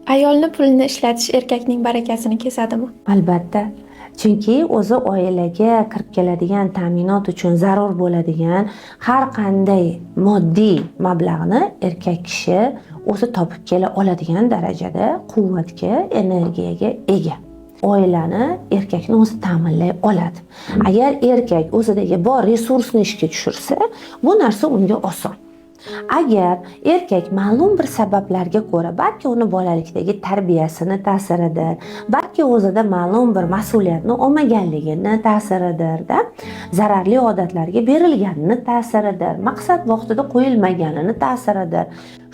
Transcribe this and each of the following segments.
Ayolni pulni ishlatish erkakning barakasini kesadimi? Albatta. Chunki o'zi oilaga kirib keladigan ta'minot uchun zarur bo'ladigan har qanday moddiy mablag'ni erkak kishi o'zi topib kela oladigan darajada quvvatga, energiyaga ega. Oilani erkakni o'zi ta'minlay oladi. Agar erkak o'zidagi bor resursni ishga tushirsa, bu narsa unga oson. Agar erkak ma'lum bir sabablarga ko'ra, balki uni bolalikdagi tarbiyasini ta'siridir, balki o'zida ma'lum bir mas'uliyatni olmaganligini ta'siridir, zararli odatlarga berilganini ta'siridir, maqsad vaqtida qo'yilmaganini ta'siridir.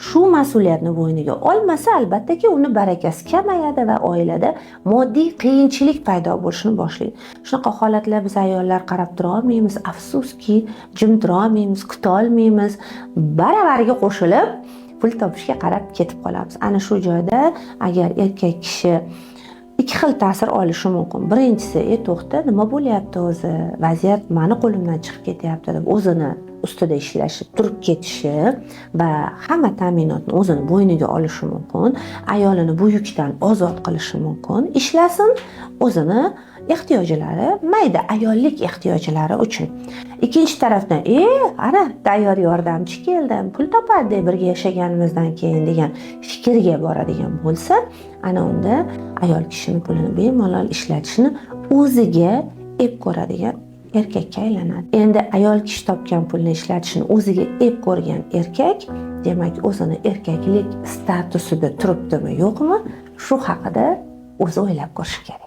Shu mas'uliyatni bo'yniga olmasa, albattaki uni barakasi kamayadi va oilada moddiy qiyinchilik paydo bo'lishni boshlaydi. Shunaqa holatlar biz ayollar qarab tura olmaymiz, afsuski, jim tura olmaymiz, kuta olmaymiz. Baravariga qo'shilib pul topishga qarab ketib qolamiz. Ana shu joyda agar erkak kishi ikki xil ta'sir olishi mumkin. Birinchisi, to'xta, nima bo'lyapti o'zi? Vaziyat meni qo'limdan chiqib ketyapti deb o'zini ustida ishlashi, turib ketishi va hamma ta'minotni o'zini bo'yniga olishi mumkin. Ayolini bu yukdan ozod qilishi mumkin. Ishlasin, o'zini ehtiyojlari, mayda ayollik ehtiyojlari uchun. Ikkinchi tarafdan, ana tayyor yordamchi keldi, pul topadi birga yashaganimizdan keyin degan fikrga boradigan bo'lsa, ana unda ayol kishining pulini bemalol ishlatishni o'ziga ep ko'radigan erkakka aylanadi. Endi ayol kishi topgan pulni ishlatishni o'ziga ep ko'rgan erkak, demak o'zini erkaklik statusida turibdimi, yo'qmi? Shu haqida o'zi o'ylab ko'rish kerak.